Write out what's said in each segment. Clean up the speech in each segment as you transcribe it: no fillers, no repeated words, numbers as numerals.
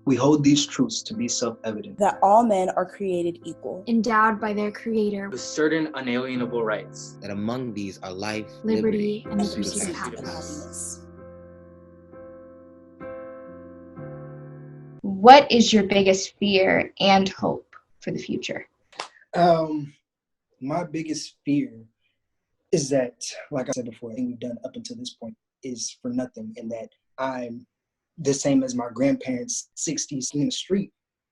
We hold these truths to be self-evident. That all men are created equal, endowed by their creator with certain unalienable rights. That among these are life, liberty, and the pursuit pursuit of happiness. What is your biggest fear and hope for the future? My biggest fear is that, like I said before, everything we've done up until this point is for nothing, and that I'm the same as my grandparents, 60s in the street,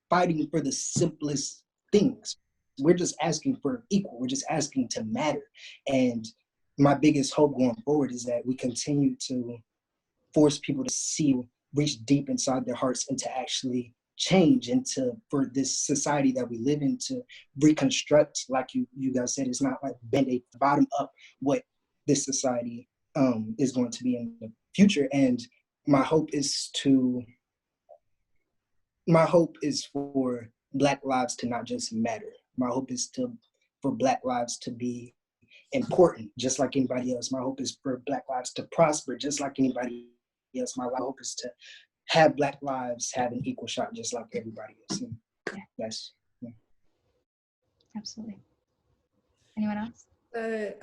fighting for the simplest things. We're just asking for equal. We're just asking to matter. And my biggest hope going forward is that we continue to force people to see, reach deep inside their hearts and to actually change, and for this society that we live in to reconstruct, like you guys said, it's not like Band-Aid, bottom up what this society is going to be in the future. And my hope is for Black lives to not just matter. My hope is for Black lives to be important, just like anybody else. My hope is for Black lives to prosper, just like anybody else. My hope is to have Black lives have an equal shot, just like everybody else. And that's Absolutely. Anyone else? To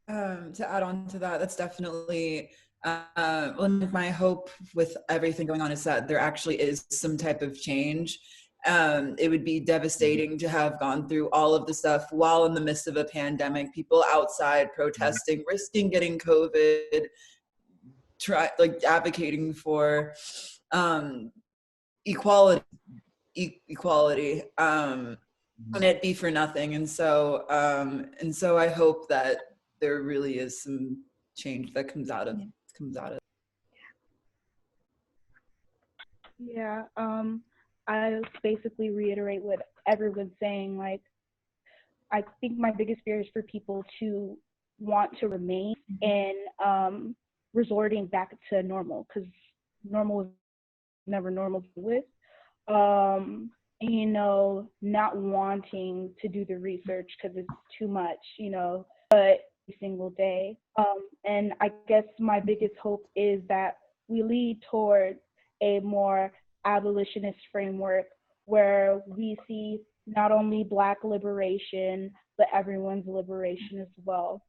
add on to that, that's definitely one of my hope with everything going on is that there actually is some type of change. It would be devastating to have gone through all of the stuff while in the midst of a pandemic, people outside protesting, risking getting COVID, advocating for equality, and it be for nothing. And so I hope that there really is some change that comes out of it. Yeah, I basically reiterate what everyone's saying. Like, I think my biggest fear is for people to want to remain in resorting back to normal, because normal is never normal to live. Not wanting to do the research because it's too much, but every single day. And I guess my biggest hope is that we lead towards a more abolitionist framework where we see not only Black liberation, but everyone's liberation as well.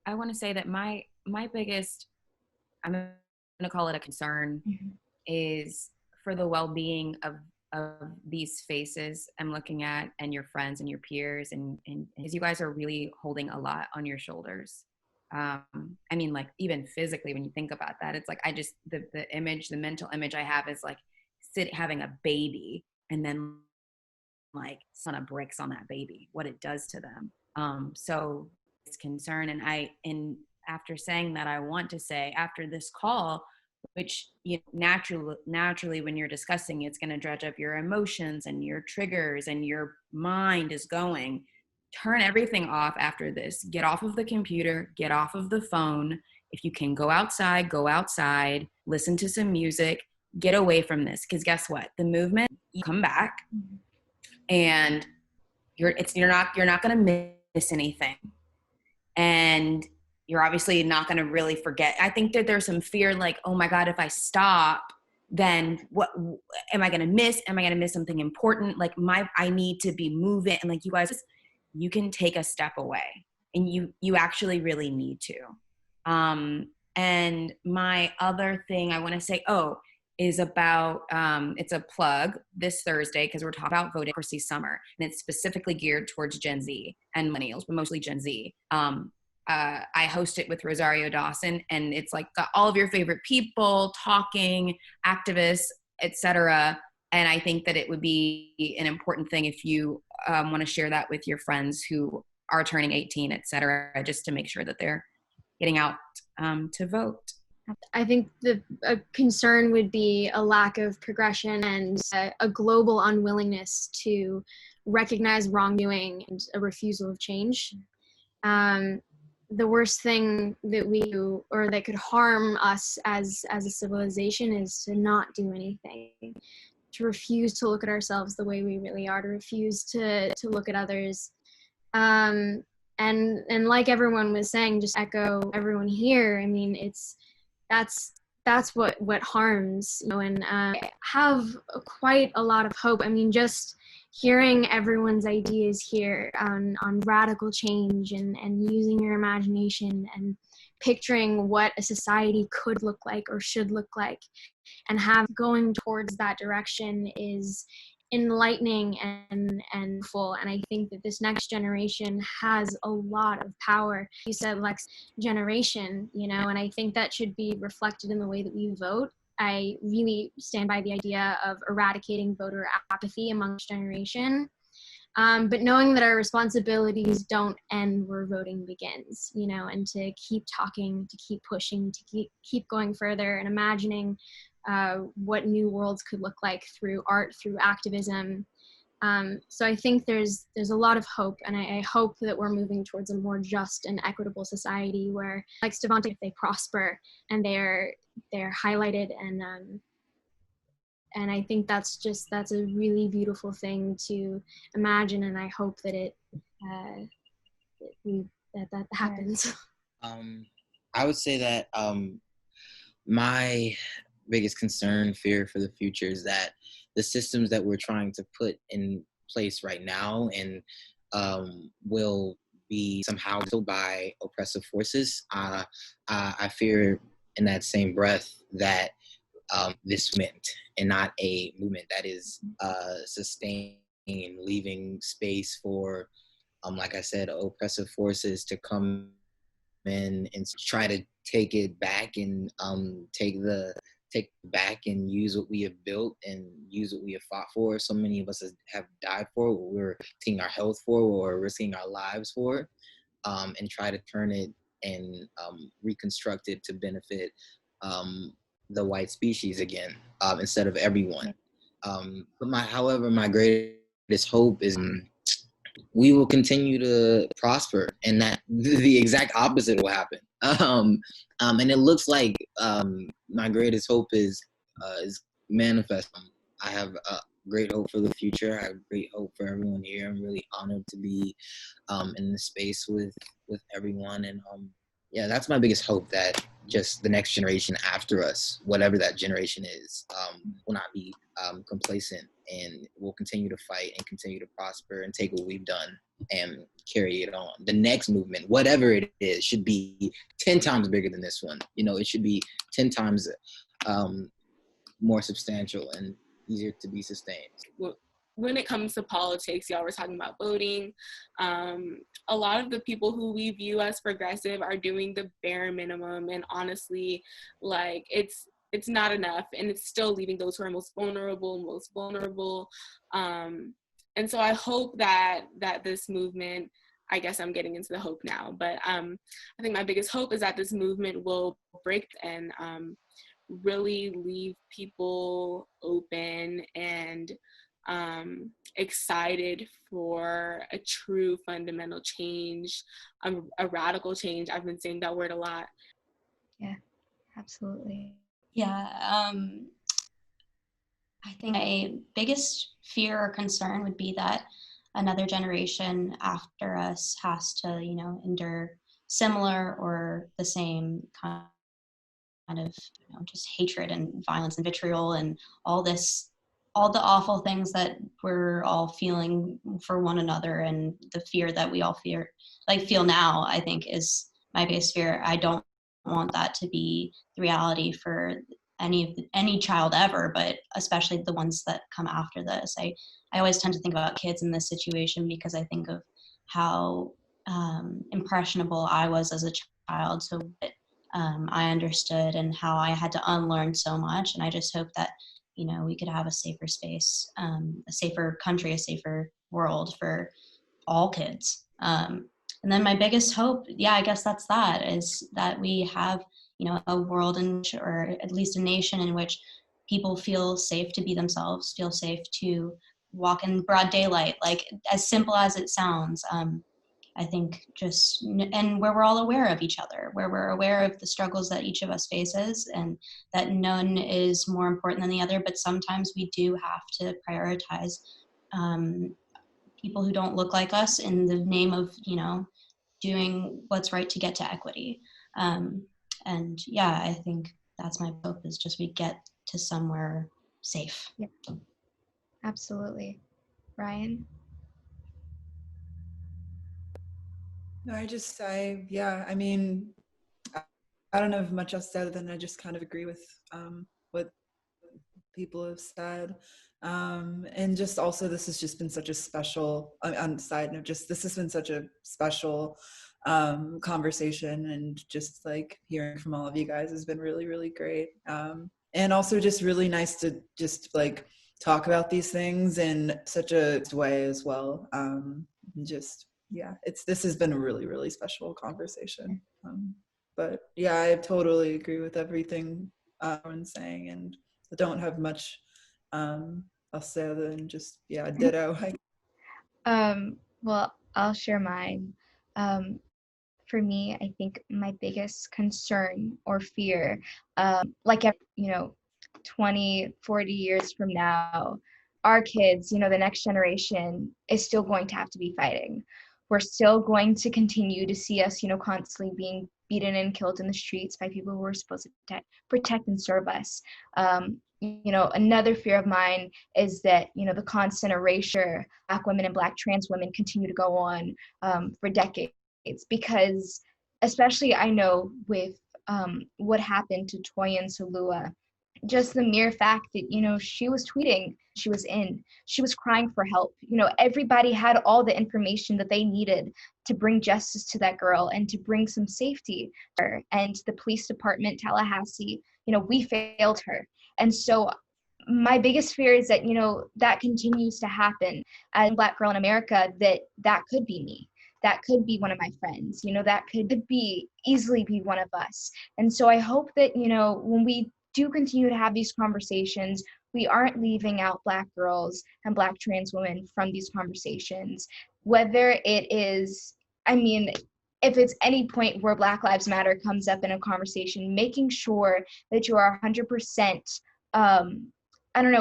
I want to say that my biggest, I'm going to call it a concern, is for the well-being of these faces I'm looking at, and your friends and your peers, and because you guys are really holding a lot on your shoulders. Even physically, when you think about that, it's like, the mental image I have is like having a baby and then like son of bricks on that baby, what it does to them. So it's concern. And after saying that, I want to say, after this call, which naturally when you're discussing, it's going to dredge up your emotions and your triggers, and your mind is going, turn everything off after this. Get off of the computer, get off of the phone. If you can go outside, listen to some music, get away from this. Because guess what? The movement, you come back and you're not going to miss anything. And you're obviously not going to really forget. I think that there's some fear, like, oh my God, if I stop, then what am I going to miss? Am I going to miss something important? Like I need to be moving. And like, you guys, you can take a step away, and you actually really need to. And my other thing I want to say, is about, it's a plug this Thursday, because we're talking about voting for summer, and it's specifically geared towards Gen Z and millennials, but mostly Gen Z. I host it with Rosario Dawson, and it's like got all of your favorite people talking, activists, etc. And I think that it would be an important thing if you want to share that with your friends who are turning 18, etc., just to make sure that they're getting out to vote. I think a concern would be a lack of progression and a global unwillingness to recognize wrongdoing and a refusal of change. The worst thing that we do, or that could harm us as a civilization, is to not do anything, to refuse to look at ourselves the way we really are, to refuse to look at others. And like everyone was saying, just echo everyone here. I mean, that's that's what harms, and I have quite a lot of hope. I mean, just hearing everyone's ideas here on radical change and using your imagination and picturing what a society could look like or should look like, and going towards that direction is enlightening and full. And I think that this next generation has a lot of power. You said Lex generation, and I think that should be reflected in the way that we vote. I really stand by the idea of eradicating voter apathy amongst generation, but knowing that our responsibilities don't end where voting begins, and to keep talking, to keep pushing, to keep going further and imagining what new worlds could look like through art, through activism. So I think there's a lot of hope, and I hope that we're moving towards a more just and equitable society where, like Stevonte, they prosper and they're highlighted, and I think that's a really beautiful thing to imagine, and I hope that that happens. I would say that my biggest concern, fear for the future is that the systems that we're trying to put in place right now and will be somehow killed by oppressive forces. I fear in that same breath that this movement, and not a movement that is sustained, leaving space for, like I said, oppressive forces to come in and try to take it back and take back and use what we have built and use what we have fought for. So many of us have died for, what we're taking our health for, or risking our lives for, and try to turn it and reconstruct it to benefit the white species again, instead of everyone. However, my greatest hope is we will continue to prosper, and that the exact opposite will happen. And it looks like my greatest hope is manifesting. I have great hope for the future. I have great hope for everyone here. I'm really honored to be in this space with everyone, and yeah, that's my biggest hope, that just the next generation after us, whatever that generation is, will not be complacent, and will continue to fight and continue to prosper and take what we've done and carry it on. The next movement, whatever it is, should be 10 times bigger than this one. It should be 10 times more substantial and easier to be sustained. When it comes to politics, y'all were talking about voting. A lot of the people who we view as progressive are doing the bare minimum, and honestly, like, it's not enough, and it's still leaving those who are most vulnerable. And so I hope that this movement, I guess I'm getting into the hope now, but I think my biggest hope is that this movement will break and really leave people open and excited for a true fundamental change, a radical change. I've been saying that word a lot. Yeah, absolutely. Yeah, I think my biggest fear or concern would be that another generation after us has to, endure similar or the same kind of, just hatred and violence and vitriol and all the awful things that we're all feeling for one another, and the fear that we all feel now, I think, is my biggest fear. I don't want that to be the reality for any child ever, but especially the ones that come after this. I always tend to think about kids in this situation because I think of how impressionable I was as a child, so I understood, and how I had to unlearn so much. And I just hope that we could have a safer space, a safer country, a safer world for all kids. And then my biggest hope, I guess is that we have, a world or at least a nation in which people feel safe to be themselves, feel safe to walk in broad daylight, like as simple as it sounds. I think and where we're all aware of each other, where we're aware of the struggles that each of us faces, and that none is more important than the other, but sometimes we do have to prioritize people who don't look like us in the name of, doing what's right to get to equity. And I think that's my hope, is just we get to somewhere safe. Yep. Absolutely. Ryan? No, I mean, I don't have much else to add than I just kind of agree with what people have said. And just also, this has just been such a special, on side note, just this has been such a special conversation, and just like hearing from all of you guys has been really, really great. And also just really nice to just like talk about these things in such a way as well. This has been a really, really special conversation. But yeah, I totally agree with everything everyone's saying, and I don't have much else to say other than just, ditto. Well, I'll share mine. For me, I think my biggest concern or fear, 20, 40 years from now, our kids, the next generation is still going to have to be fighting. We're still going to continue to see us, constantly being beaten and killed in the streets by people who are supposed to protect and serve us. Another fear of mine is that, the constant erasure Black women and Black trans women continue to go on for decades, because especially I know with what happened to Toyin and Salua, just the mere fact that, she was tweeting, she was crying for help. Everybody had all the information that they needed to bring justice to that girl and to bring some safety to her. And the police department, Tallahassee, we failed her. And so my biggest fear is that, that continues to happen as a Black girl in America, that could be me. That could be one of my friends, that could easily be one of us. And so I hope that, when we do continue to have these conversations, we aren't leaving out Black girls and Black trans women from these conversations. Whether it is, if it's any point where Black Lives Matter comes up in a conversation, making sure that you are 100%,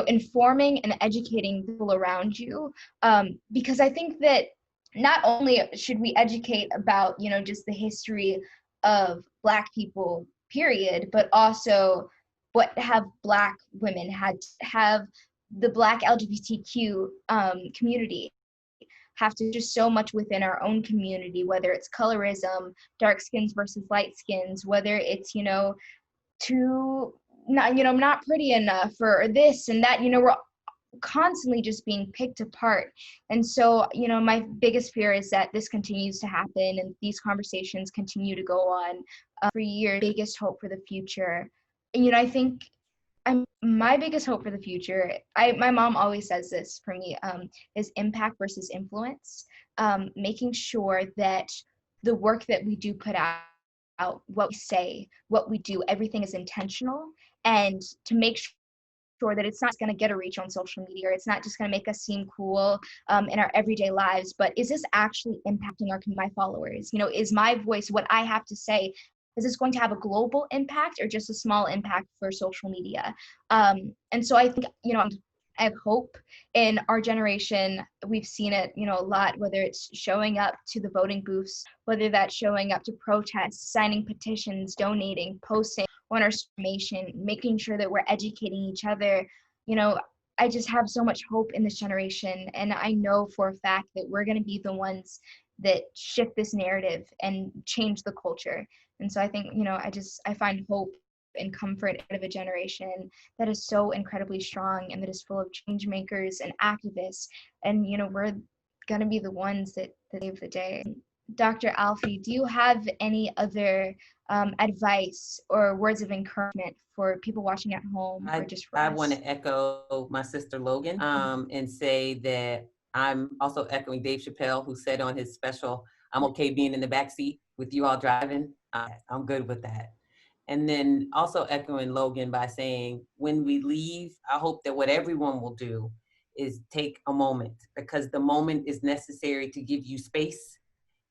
informing and educating people around you. Because I think that not only should we educate about, just the history of Black people, period, but also what have Black women have the Black LGBTQ community have to do so much within our own community, whether it's colorism, dark skins versus light skins, whether it's, not pretty enough or this and that, we're constantly just being picked apart. And so, my biggest fear is that this continues to happen and these conversations continue to go on for years. Biggest hope for the future. And, I think my biggest hope for the future, my mom always says this for me, is impact versus influence. Making sure that the work that we do put out, what we say, what we do, everything is intentional, and to make sure that it's not going to get a reach on social media, or it's not just going to make us seem cool in our everyday lives, but is this actually impacting my followers? Is my voice, what I have to say, is this going to have a global impact or just a small impact for social media? And so I think, I have hope in our generation. We've seen it, a lot, whether it's showing up to the voting booths, whether that's showing up to protests, signing petitions, donating, posting on our information, making sure that we're educating each other. I just have so much hope in this generation. And I know for a fact that we're going to be the ones that shift this narrative and change the culture. And so I think, I find hope and comfort out of a generation that is so incredibly strong and that is full of change makers and activists. And, we're going to be the ones that save the day. Dr. Alfiee, do you have any other advice or words of encouragement for people watching at home, or just for I us? want to echo my sister Logan and say that I'm also echoing Dave Chappelle, who said on his special, "I'm okay being in the backseat with you all driving." I'm good with that. And then also echoing Logan by saying, when we leave, I hope that what everyone will do is take a moment, because the moment is necessary to give you space,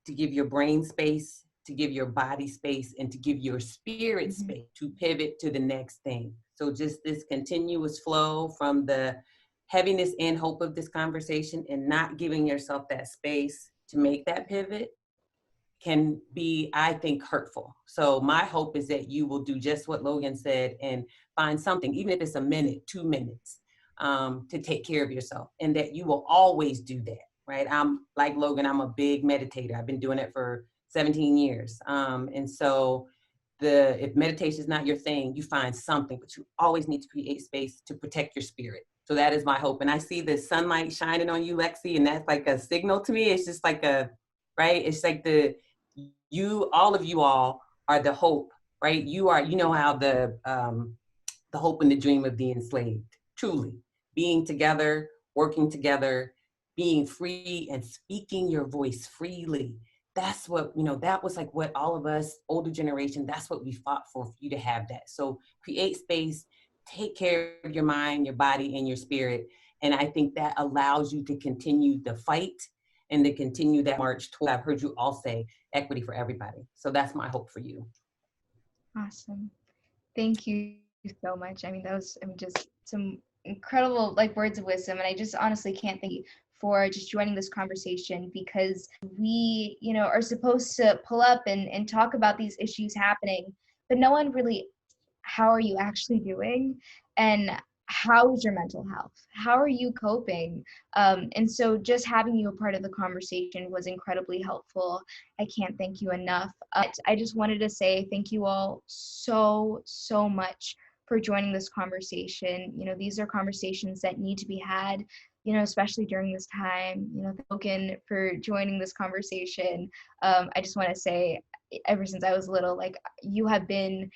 to give your brain space, to give your body space, and to give your spirit space to pivot to the next thing. So just this continuous flow from the heaviness and hope of this conversation, and not giving yourself that space to make that pivot, can be, I think, hurtful. So my hope is that you will do just what Logan said and find something, even if it's a minute, 2 minutes, to take care of yourself, and that you will always do that, right? I'm like Logan, I'm a big meditator. I've been doing it for 17 years. And so if meditation is not your thing, you find something, but you always need to create space to protect your spirit. So that is my hope. And I see the sunlight shining on you, Lexi, and that's like a signal to me. It's just like right? It's like all of you all are the hope, right? You know how the hope and the dream of the enslaved, truly. Being together, working together, being free and speaking your voice freely. That's what, that was like what all of us, older generation, that's what we fought for you to have that. So create space, take care of your mind, your body, and your spirit. And I think that allows you to continue the fight and to continue that march toward, I've heard you all say, equity for everybody. So that's my hope for you. Awesome. Thank you so much. I mean, that was just some incredible words of wisdom. And I just honestly can't thank you for just joining this conversation, because we, are supposed to pull up and talk about these issues happening, but no one really, how are you actually doing? And how is your mental health? How are you coping? And so just having you a part of the conversation was incredibly helpful. I can't thank you enough. I just wanted to say thank you all so much for joining this conversation. These are conversations that need to be had, especially during this time. Logan, for joining this conversation. I just want to say, ever since I was little, you have been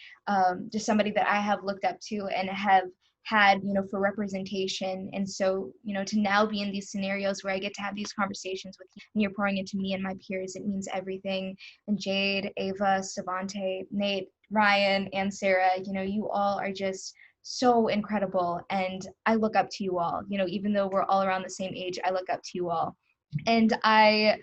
just somebody that I have looked up to and have had, for representation. And so, to now be in these scenarios where I get to have these conversations with you and you're pouring into me and my peers, it means everything. And Jade, Ava, Stevonte, Nate, Ryan, and Sarah, you all are just so incredible. And I look up to you all, even though we're all around the same age, I look up to you all. And I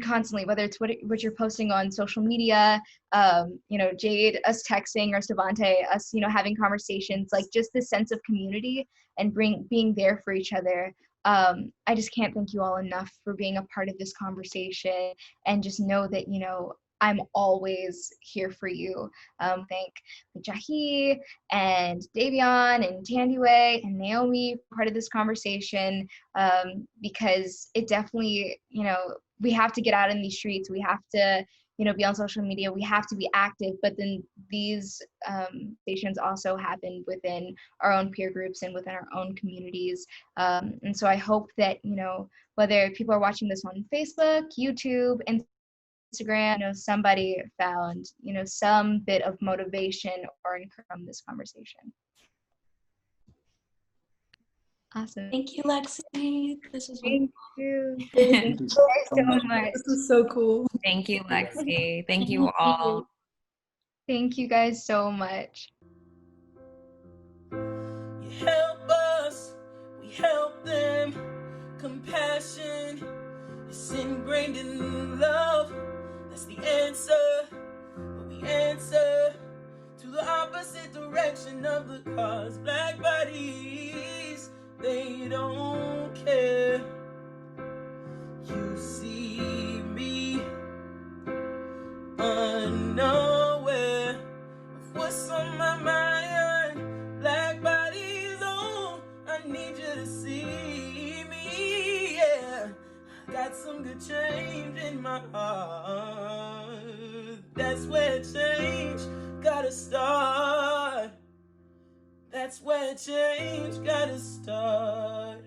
constantly, whether it's what you're posting on social media, Jade, us texting, or Stevonte, us, having conversations, just this sense of community and being there for each other. I just can't thank you all enough for being a part of this conversation, and just know that, I'm always here for you. Thank Jahi and Davion and Thandiwe and Naomi for part of this conversation, because it definitely, we have to get out in these streets. We have to, be on social media. We have to be active. But then these stations also happen within our own peer groups and within our own communities. And so I hope that, whether people are watching this on Facebook, YouTube, Instagram, somebody found, some bit of motivation or encouragement from this conversation. Awesome. Thank you, Lexi. This was Thank you. Thank you so much. This is so cool. Thank you, Lexi. Thank you all. Thank you guys so much. You help us, we help them. Compassion is ingrained in love. That's the answer, but we answer to the opposite direction of the cause. Black bodies, they don't care. You see me unaware of what's on my mind. Black bodies, oh, I need you to see me, yeah. I got some good change in my heart. That's where change gotta start. That's where change gotta start.